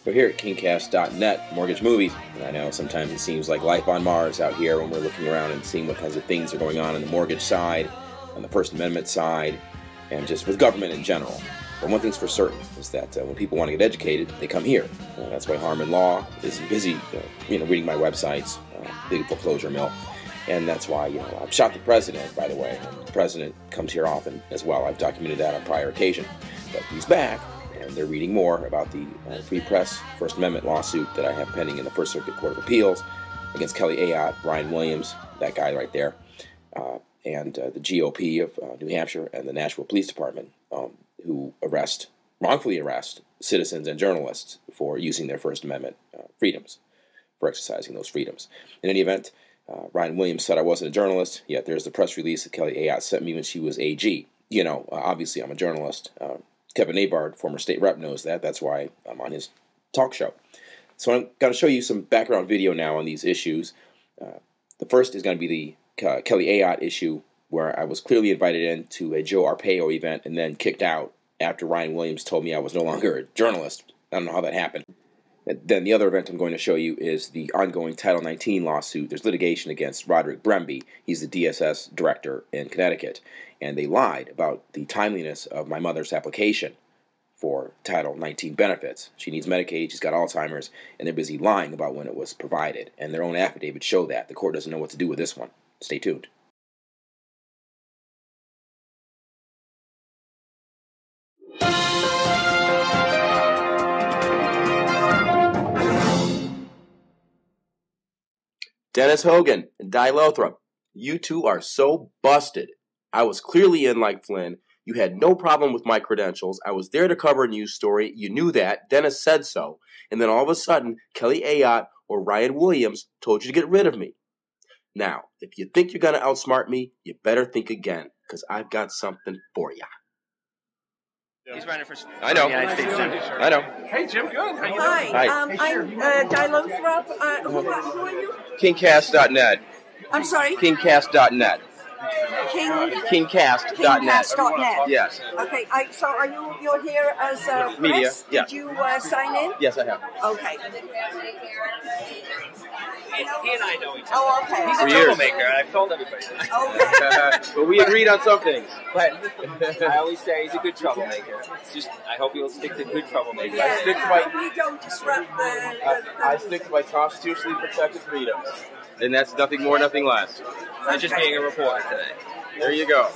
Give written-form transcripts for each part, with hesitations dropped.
We're here at KingCast.net, Mortgage Movies, and I know sometimes it seems like life on Mars out here when we're looking around and seeing what kinds of things are going on the mortgage side, on the First Amendment side, and just with government in general. But one thing's for certain is that when people want to get educated, they come here. That's why Harmon Law is busy, reading my websites, Big Foreclosure Mill, and that's why, I've shot the president, by the way, and the president comes here often as well. I've documented that on prior occasion, but he's back. And they're reading more about the Free Press First Amendment lawsuit that I have pending in the First Circuit Court of Appeals against Kelly Ayotte, Brian Williams, that guy right there, and the GOP of New Hampshire and the Nashua Police Department, who wrongfully arrest citizens and journalists for using their First Amendment freedoms, for exercising those freedoms. In any event, Brian Williams said I wasn't a journalist, yet there's the press release that Kelly Ayotte sent me when she was AG. Obviously I'm a journalist. Kevin Abard, former state rep, knows that. That's why I'm on his talk show. So I'm going to show you some background video now on these issues. The first is going to be the Kelly Ayotte issue, where I was clearly invited into a Joe Arpaio event and then kicked out after Ryan Williams told me I was no longer a journalist. I don't know how that happened. And then the other event I'm going to show you is the ongoing Title XIX lawsuit. There's litigation against Roderick Bremby. He's the DSS director in Connecticut. And they lied about the timeliness of my mother's application for Title XIX benefits. She needs Medicaid, she's got Alzheimer's, and they're busy lying about when it was provided. And their own affidavits show that. The court doesn't know what to do with this one. Stay tuned. Dennis Hogan and Di Lothrop, you two are so busted. I was clearly in like Flynn. You had no problem with my credentials. I was there to cover a news story. You knew that. Dennis said so. And then all of a sudden, Kelly Ayotte or Ryan Williams told you to get rid of me. Now, if you think you're going to outsmart me, you better think again, because I've got something for you. He's running for I know. United States Senator. I know. Hey, Jim, good. How you Hi, doing? I'm Di Lothrop. Who are you? KingCast.net. I'm sorry? KingCast.net. KingCast.net. KingCast.net. Yes. Okay, so you're here as a Media, press? yeah. Did you sign in? Yes, I have. Okay. He and I know each other. Oh, okay. He's a For years. troublemaker, and I've told everybody that. Okay. But we agreed on some things. But I always say he's a good troublemaker. It's just, I hope he'll stick to good troublemakers. Yeah, stick to my- we don't disrupt the I stick to my constitutionally protected freedoms. And that's nothing more, nothing less. I'm just being a reporter today. There you go.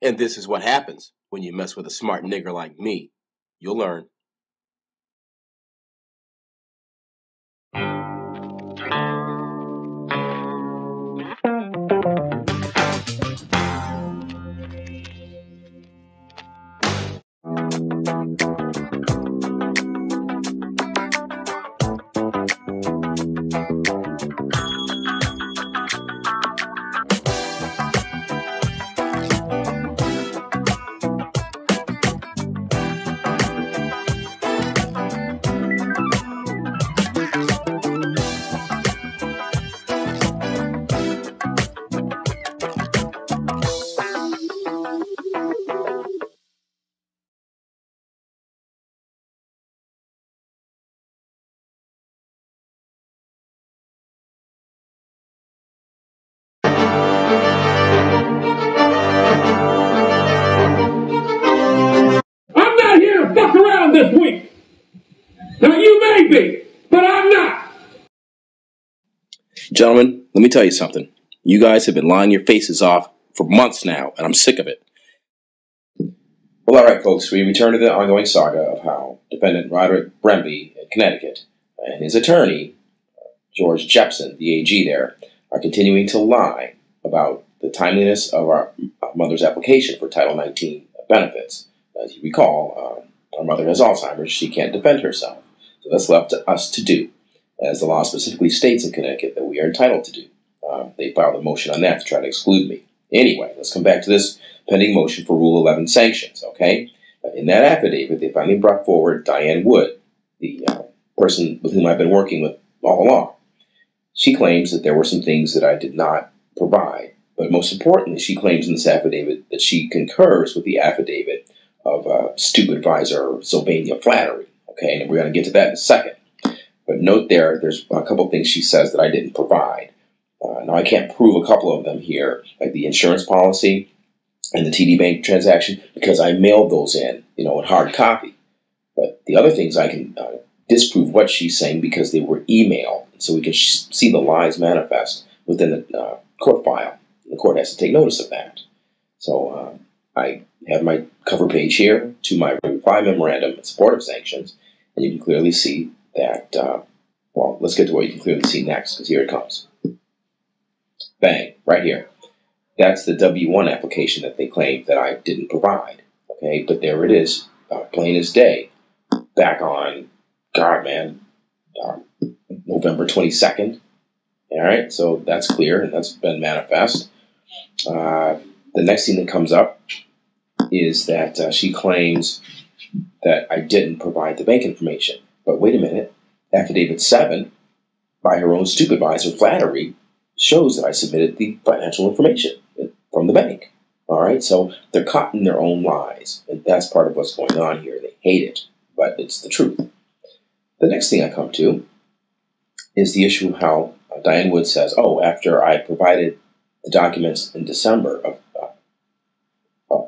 And this is what happens when you mess with a smart nigger like me. You'll learn. Fuck around this week. Now you may be, but I'm not. Gentlemen, let me tell you something. You guys have been lying your faces off for months now, and I'm sick of it. Well, all right, folks, we return to the ongoing saga of how Defendant Roderick Bremby in Connecticut and his attorney, George Jepson, the AG there, are continuing to lie about the timeliness of our mother's application for Title XIX benefits. As you recall, our mother has Alzheimer's. She can't defend herself. So that's left to us to do, as the law specifically states in Connecticut that we are entitled to do. They filed a motion on that to try to exclude me. Anyway, let's come back to this pending motion for Rule 11 sanctions, okay? In that affidavit, they finally brought forward Diane Wood, the person with whom I've been working with all along. She claims that there were some things that I did not provide, but most importantly, she claims in this affidavit that she concurs with the affidavit stupid advisor Sylvania Flattery. Okay, and we're going to get to that in a second. But note there's a couple of things she says that I didn't provide. Now, I can't prove a couple of them here, like the insurance policy and the TD Bank transaction, because I mailed those in, in hard copy. But the other things I can disprove what she's saying because they were emailed, so we can see the lies manifest within the court file. The court has to take notice of that. So I have my cover page here to my reply memorandum in support of sanctions, and you can clearly see that, well, let's get to what you can clearly see next, because here it comes. Bang, right here. That's the W-1 application that they claim that I didn't provide. Okay, but there it is, plain as day, back on, November 22nd. All right, so that's clear, and that's been manifest. The next thing that comes up is that she claims that I didn't provide the bank information. But wait a minute, Affidavit 7, by her own stupid advisor Flattery, shows that I submitted the financial information from the bank. All right, so they're caught in their own lies, and that's part of what's going on here. They hate it, but it's the truth. The next thing I come to is the issue of how Diane Wood says, oh, after I provided the documents in December of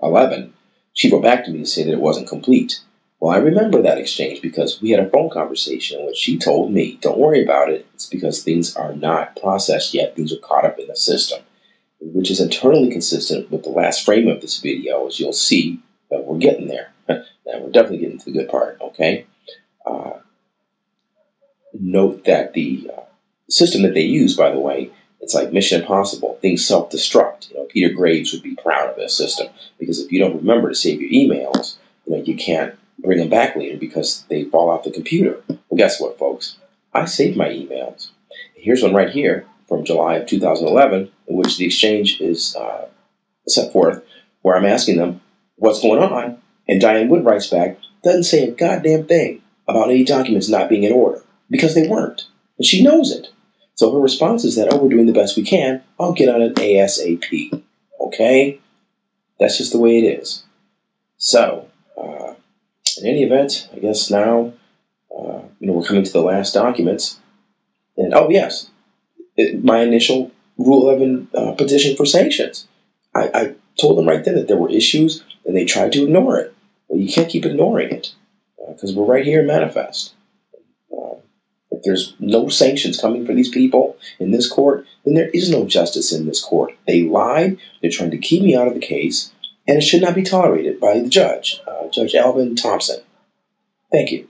11, she wrote back to me to say that it wasn't complete. Well, I remember that exchange because we had a phone conversation in which she told me, don't worry about it. It's because things are not processed yet. Things are caught up in the system, which is internally consistent with the last frame of this video, as you'll see that we're getting there. And we're definitely getting to the good part, okay? Note that the system that they use, by the way, it's like Mission Impossible. Things self-destruct. Peter Graves would be proud of this system because if you don't remember to save your emails, you can't bring them back later because they fall off the computer. Well, guess what, folks? I saved my emails. Here's one right here from July of 2011 in which the exchange is set forth where I'm asking them what's going on, and Diane Wood writes back, doesn't say a goddamn thing about any documents not being in order because they weren't, and she knows it. So her response is that, oh, we're doing the best we can. I'll get on it ASAP. Okay? That's just the way it is. So, in any event, I guess now, we're coming to the last documents. And, oh, yes, my initial Rule 11 petition for sanctions. I told them right then that there were issues, and they tried to ignore it. Well, you can't keep ignoring it, because we're right here in manifest. If there's no sanctions coming for these people in this court, then there is no justice in this court. They lied. They're trying to keep me out of the case, and it should not be tolerated by the judge, Judge Alvin Thompson. Thank you.